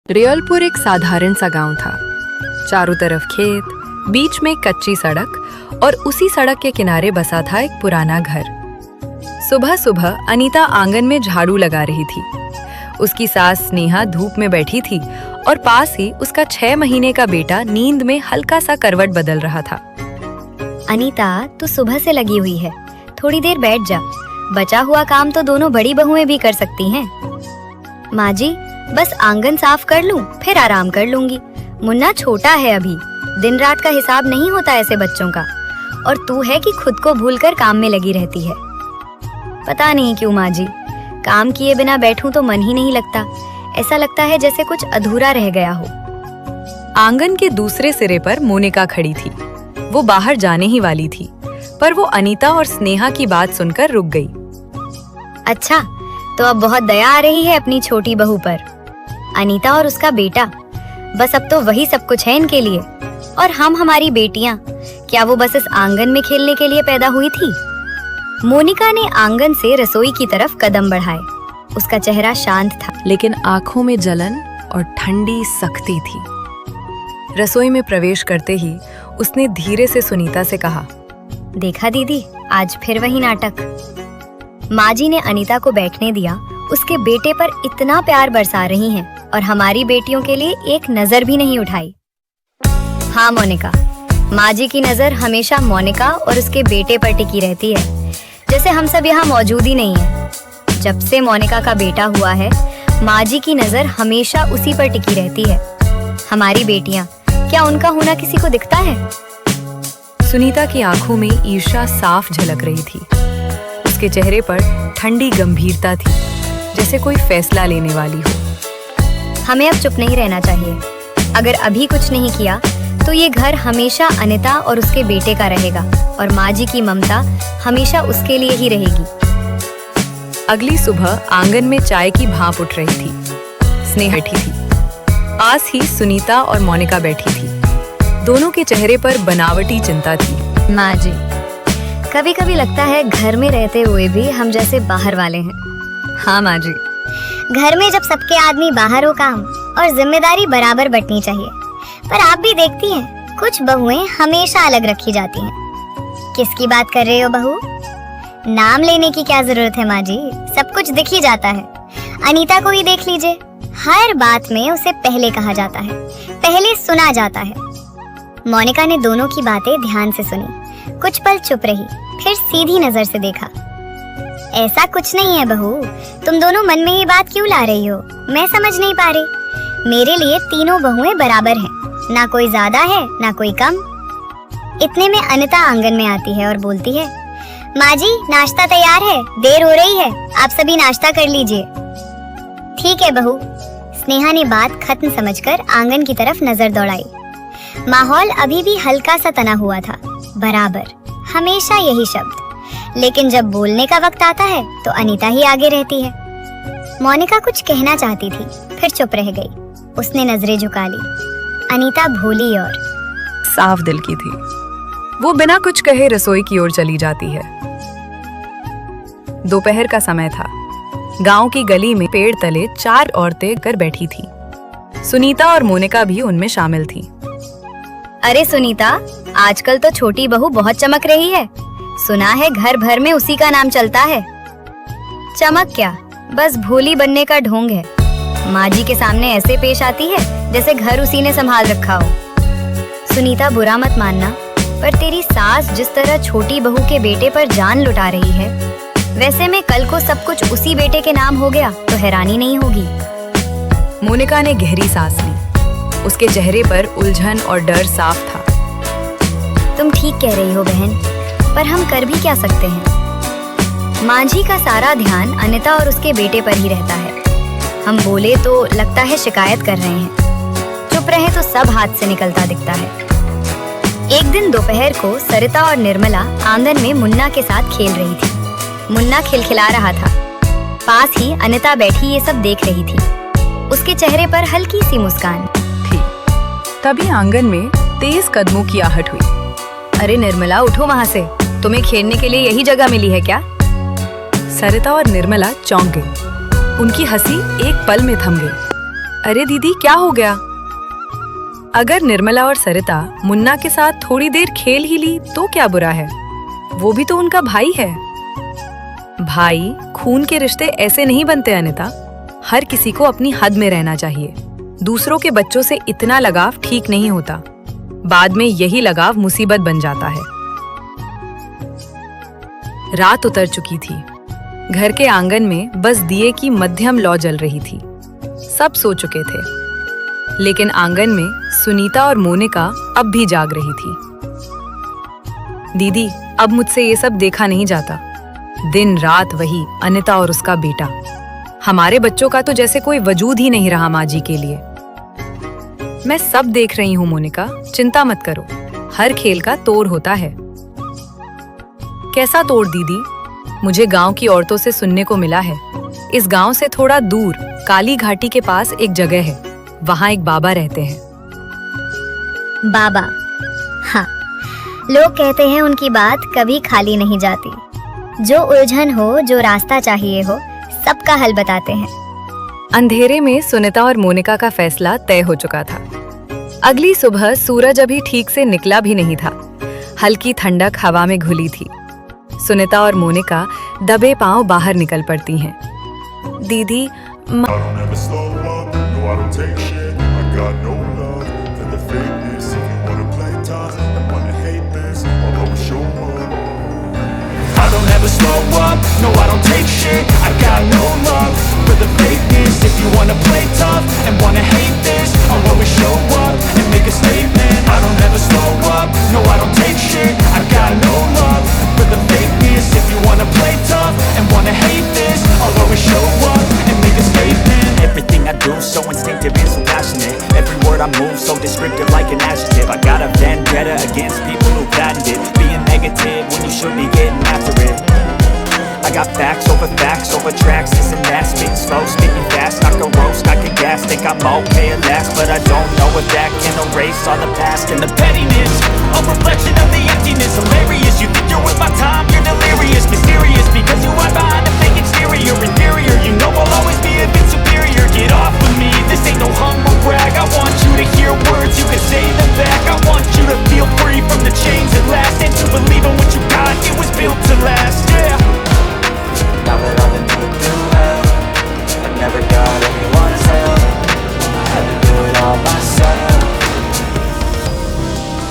रियलपुर एक साधारण सा गांव था। चारों तरफ खेत, बीच में कच्ची सड़क और उसी सड़क के किनारे बसा था एक पुराना घर। सुबह सुबह अनीता आंगन में झाड़ू लगा रही थी। उसकी सास स्नेहा धूप में बैठी थी और पास ही उसका 6 महीने का बेटा नींद में हल्का सा करवट बदल रहा था। अनीता, तू सुबह से लगी हुई है, थोड़ी देर बैठ जा। बचा हुआ काम तो दोनों बड़ी बहुएं भी कर सकती हैं। माँ जी, बस आंगन साफ कर लूं, फिर आराम कर लूंगी। मुन्ना छोटा है अभी, दिन रात का हिसाब नहीं होता ऐसे बच्चों का। और तू है कि खुद को भूलकर काम में लगी रहती है। पता नहीं क्यों माँ जी, काम किए बिना बैठूं तो मन ही नहीं लगता। ऐसा लगता है जैसे कुछ अधूरा रह गया हो। आंगन के दूसरे सिरे पर मोनिका खड़ी थी। वो बाहर जाने ही वाली थी, पर वो अनीता और स्नेहा की बात सुनकर रुक गई। अच्छा, तो अब बहुत दया आ रही है अपनी छोटी बहू पर। अनीता और उसका बेटा, बस अब तो वही सब कुछ है इनके लिए। और हम हमारी बेटियां, क्या वो बस इस आंगन में खेलने के लिए पैदा हुई थी? मोनिका ने आंगन से रसोई की तरफ कदम बढ़ाए। उसका चेहरा शांत था, लेकिन आंखों में जलन और ठंडी सख्ती थी। रसोई में प्रवेश करते ही उसने धीरे से सुनीता से कहा, देखा दीदी, आज फिर वही नाटक। माँ जी ने अनीता को बैठने दिया। उसके बेटे पर इतना प्यार बरसा रही हैं और हमारी बेटियों के लिए एक नजर भी नहीं उठाई। हाँ मोनिका, माँ जी की नजर हमेशा मोनिका और उसके बेटे पर टिकी रहती है, जैसे हम सब यहाँ मौजूद ही नहीं है। जब से मोनिका का बेटा हुआ है, माँ जी की नजर हमेशा उसी पर टिकी रहती है। हमारी बेटियाँ, क्या उनका होना किसी को दिखता है? सुनीता की आंखों में ईर्ष्या साफ झलक रही थी। उसके चेहरे पर ठंडी गंभीरता थी, जैसे कोई फैसला लेने वाली हो। हमें अब चुप नहीं रहना चाहिए। अगर अभी कुछ नहीं किया तो ये घर हमेशा अनीता और उसके बेटे का रहेगा और माँ जी की ममता हमेशा उसके लिए ही रहेगी। अगली सुबह आंगन में चाय की भाप उठ रही थी। स्नेहा बैठी थी। पास ही सुनीता और मोनिका बैठी थी। दोनों के चेहरे पर बनावटी चिंता थी। माँ जी, कभी कभी लगता है घर में रहते हुए भी हम जैसे बाहर वाले हैं। हाँ माँ जी। घर में जब सबके आदमी बाहर हो काम और जिम्मेदारी बराबर बंटनी चाहिए। पर आप भी देखती हैं, कुछ बहुएं हमेशा अलग रखी जाती हैं। किसकी बात कर रहे हो बहू? नाम लेने की क्या जरूरत है माँ जी, सब कुछ दिख ही जाता है। अनीता को ही देख लीजिए, हर बात में उसे पहले कहा जाता है, पहले सुना जाता है। मोनिका ने दोनों की बातें ध्यान से सुनी, कुछ पल चुप रही, फिर सीधी नजर से देखा। ऐसा कुछ नहीं है बहू, तुम दोनों मन में ये बात क्यों ला रही हो? मैं समझ नहीं पा रही। मेरे लिए तीनों बहुएं बराबर हैं, ना कोई ज्यादा है ना कोई कम। इतने में अनीता आंगन में आती है और बोलती है, माँ जी, नाश्ता तैयार है, देर हो रही है, आप सभी नाश्ता कर लीजिए। ठीक है बहू। स्नेहा ने बात खत्म समझकर आंगन की तरफ नजर दौड़ाई। माहौल अभी भी हल्का सा तना हुआ था, बराबर, हमेशा यही शब्द। लेकिन जब बोलने का वक्त आता है तो अनीता ही आगे रहती है। मोनिका कुछ कहना चाहती थी, फिर चुप रह गई। उसने नजरें झुका ली। अनीता भोली और साफ दिल की थी। वो बिना कुछ कहे रसोई की ओर चली जाती है। दोपहर का समय था। गांव की गली में पेड़ तले 4 औरतें कर बैठी थी। सुनीता और मोनिका भी उनमें शामिल थी। अरे सुनीता, आजकल तो छोटी बहू बहुत चमक रही है। सुना है घर भर में उसी का नाम चलता है। चमक क्या, बस भोली बनने का ढोंग है। माँ जी के सामने ऐसे पेश आती है जैसे घर उसी ने संभाल रखा हो। सुनीता, बुरा मत मानना, पर तेरी सास जिस तरह छोटी बहू के बेटे पर जान लुटा रही है, वैसे में कल को सब कुछ उसी बेटे के नाम हो गया तो हैरानी नहीं होगी। मोनिका ने गहरी सांस ली। उसके चेहरे पर उलझन और डर साफ था। तुम ठीक कह रही हो बहन, पर हम कर भी क्या सकते हैं? माँ जी का सारा ध्यान अनीता और उसके बेटे पर ही रहता है। हम बोले तो लगता है शिकायत कर रहे हैं, चुप रहे तो सब हाथ से निकलता दिखता है। एक दिन दोपहर को सरिता और निर्मला आंगन में मुन्ना के साथ खेल रही थी। मुन्ना खिलखिला रहा था। पास ही अनीता बैठी ये सब देख रही थी। उसके चेहरे पर हल्की सी मुस्कान थी। तभी आंगन में तेज कदमों की आहट हुई। अरे निर्मला, उठो वहाँ से, तुम्हें खेलने के लिए यही जगह मिली है क्या? सरिता और निर्मला चौंक गई। उनकी हंसी एक पल में थम गई। अरे दीदी, क्या हो गया? अगर निर्मला और सरिता मुन्ना के साथ थोड़ी देर खेल ही ली तो क्या बुरा है? वो भी तो उनका भाई है। भाई खून के रिश्ते ऐसे नहीं बनते अनिता। हर किसी को अपनी हद में रहना चाहिए। दूसरों के बच्चों से इतना लगाव ठीक नहीं होता। बाद में यही लगाव मुसीबत बन जाता है। रात उतर चुकी थी। घर के आंगन में बस दिए की मध्यम लौ जल रही थी। सब सो चुके थे, लेकिन आंगन में सुनीता और मोनिका अब भी जाग रही थी। दीदी, अब मुझसे ये सब देखा नहीं जाता। दिन रात वही अनिता और उसका बेटा। हमारे बच्चों का तो जैसे कोई वजूद ही नहीं रहा माँ जी के लिए। मैं सब देख रही हूँ मोनिका, चिंता मत करो। हर खेल का तोड़ होता है। कैसा तोड़ दीदी? मुझे गांव की औरतों से सुनने को मिला है। इस गांव से थोड़ा दूर काली घाटी के पास एक जगह है। वहाँ एक बाबा रहते हैं। बाबा? हाँ, लोग कहते हैं उनकी बात कभी खाली नहीं जाती। जो उलझन हो, जो रास्ता चाहिए हो, सबका हल बताते हैं। अंधेरे में सुनीता और मोनिका का फैसला तय हो चुका था। अगली सुबह सूरज अभी ठीक से निकला भी नहीं था। हल्की ठंडक हवा में घुली थी। सुनीता और मोनिका दबे पांव बाहर निकल पड़ती हैं। दीदी, I don't ever slow up, no I don't take shit. I got no love for the fakeness. If you wanna play tough and wanna hate this, I'll always show up and make a statement. I don't ever slow up, no I don't take shit. I got no love for the fakeness. If you wanna play tough and wanna hate this, I'll always show up and make a statement. Everything I do so instinctive and so passionate. Every word I move so descriptive like an adjective. I got a vendetta against people who patented being negative when you should be getting after it. I got facts over tracks, this and that. Spitting slow, spitting fast, I can roast, I can gas. Think I'm okay at last, but I don't know if that can erase all the past and the pettiness. A reflection of the emptiness, hilarious. You think you're worth my time, you're delirious. Mysterious, because you hide behind a fake exterior. Inferior, you know I'll always be a bit superior. Get off of me, this ain't no humble brag. I want you to hear words, you can say them back. I want you to feel free from the chains at last, and to believe in what you got, it was built to last, yeah. Now that I've been through hell, I never got anyone's help. I had to do it all myself.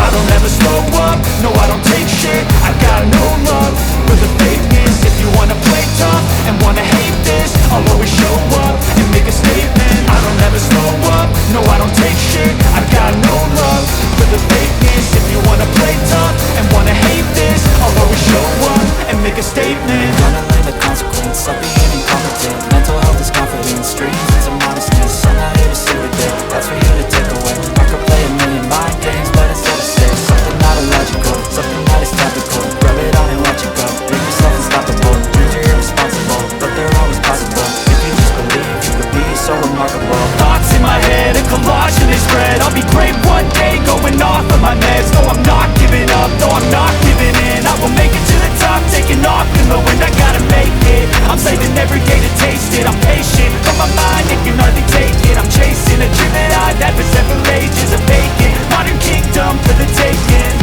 I don't ever slow up, no I don't take shit. I got no love for the fakeness. If you wanna play tough and wanna hate this, I'll always show up and make a statement. I don't ever slow up, no I don't take shit. I got no love for the fakeness. If you wanna play tough and wanna hate this, I'll always show up and make a statement. Gonna learn the consequence of being incompetent. Mental health is confidence, dreams and some modestness. I'm not here to sit with it, that's for you to take away. I could play a million mind games, but instead of say something not illogical, something that is topical. Rub it on and watch it go. Make yourself unstoppable. Dreams are irresponsible, but they're always possible. If you just believe, you could be so remarkable. Thoughts in my head, a collage and they spread. I'll be great one day, going off of my meds. No, I'm not giving up, no, I'm not giving in. I will make it to the top, taking off in the wind. I gotta make it, I'm saving every day to taste it. I'm patient, but my mind, it can hardly take it. I'm chasing a dream that I've had for several ages. A vacant, modern kingdom for the taking.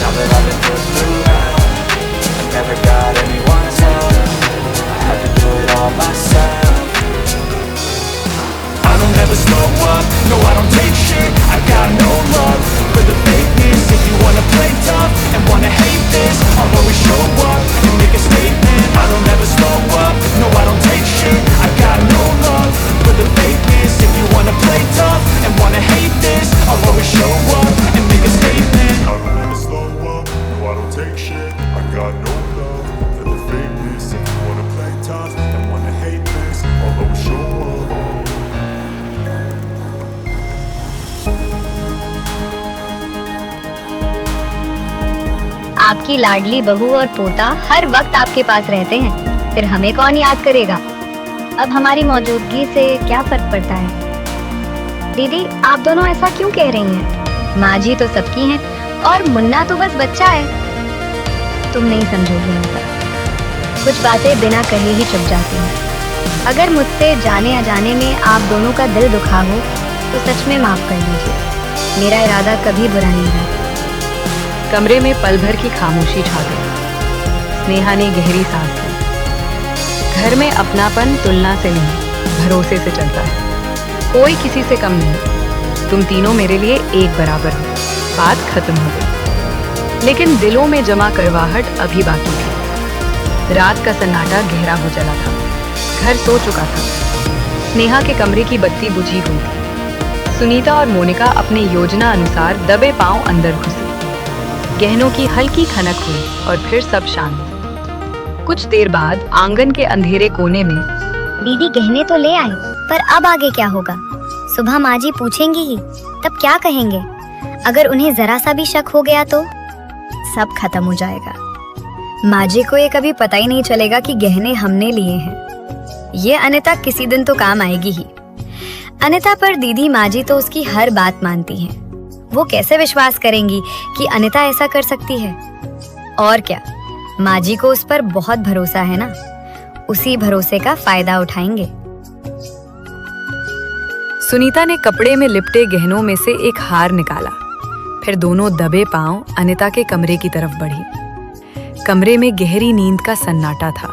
Now that I've been through hell, I never got anyone's help. I had to do it all myself. I don't ever slow up, no I don't take shit. I got no love for the fakeness. If you wanna play tough and wanna hate this, I'll always show up and make a statement. I don't ever slow up, no I don't take shit. I got no love for the fakeness. If you wanna play tough and wanna hate this, I'll always show up and make a statement. I don't ever slow up, no I don't take shit. I got no love for the fakeness. If you wanna play tough and wanna hate this, I'll always show up. आपकी लाडली बहू और पोता हर वक्त आपके पास रहते हैं, फिर हमें कौन याद करेगा? अब हमारी मौजूदगी से क्या फर्क पड़ता है? दीदी, आप दोनों ऐसा क्यों कह रही हैं? माँ जी तो सबकी हैं और मुन्ना तो बस बच्चा है। तुम नहीं समझोगी उनका। कुछ बातें बिना कहे ही चुप जाती हैं। अगर मुझसे जाने अजाने में आप दोनों का दिल दुखा हो तो सच में माफ कर दीजिए। मेरा इरादा कभी बुरा नहीं है। कमरे में पल भर की खामोशी छा गई। स्नेहा ने गहरी सांस ली। घर में अपनापन तुलना से नहीं, भरोसे से चलता है। कोई किसी से कम नहीं। तुम तीनों मेरे लिए एक बराबर हो। बात खत्म हो गई, लेकिन दिलों में जमा करवाहट अभी बाकी थी। रात का सन्नाटा गहरा हो चला था। घर सो चुका था। स्नेहा के कमरे की बत्ती बुझी हुई थी। सुनीता और मोनिका अपने योजना अनुसार दबे पांव अंदर घुसी। गहनों की हल्की खनक हुई और फिर सब शांत। कुछ देर बाद आंगन के अंधेरे कोने में दीदी गहने तो ले आए, पर अब आगे क्या होगा? सुबह माँ जी पूछेंगी ही, तब क्या कहेंगे? अगर उन्हें जरा सा भी शक हो गया तो सब खत्म हो जाएगा। माँ जी को ये कभी पता ही नहीं चलेगा कि गहने हमने लिए हैं। ये अनिता किसी दिन तो काम आएगी ही। अनिता पर दीदी माँ जी तो उसकी हर बात मानती हैं। वो कैसे विश्वास करेंगी कि अनिता ऐसा कर सकती है? और क्या, माँ जी को उस पर बहुत भरोसा है ना। उसी भरोसे का फायदा उठाएंगे। सुनीता ने कपड़े में लिपटे गहनों में से एक हार निकाला। फिर दोनों दबे पांव अनिता के कमरे की तरफ बढ़ी। कमरे में गहरी नींद का सन्नाटा था।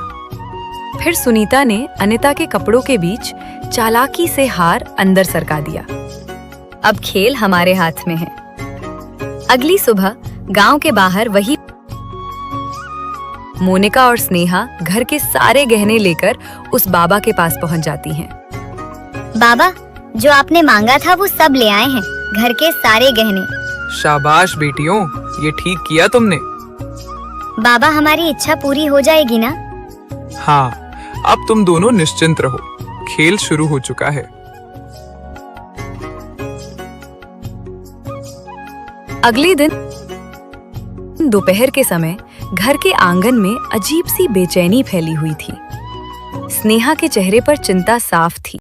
फिर सुनीता ने अनिता के कपड़ों के बीच चालाकी से हार अंदर सरका दिया। अब खेल हमारे हाथ में है। अगली सुबह गांव के बाहर वही मोनिका और स्नेहा घर के सारे गहने लेकर उस बाबा के पास पहुंच जाती हैं। बाबा, जो आपने मांगा था वो सब ले आए हैं, घर के सारे गहने। शाबाश बेटियों, ये ठीक किया तुमने। बाबा, हमारी इच्छा पूरी हो जाएगी ना? हाँ, अब तुम दोनों निश्चिंत रहो। खेल शुरू हो चुका है। अगले दिन दोपहर के समय घर के आंगन में अजीब सी बेचैनी फैली हुई थी। स्नेहा के चेहरे पर चिंता साफ थी।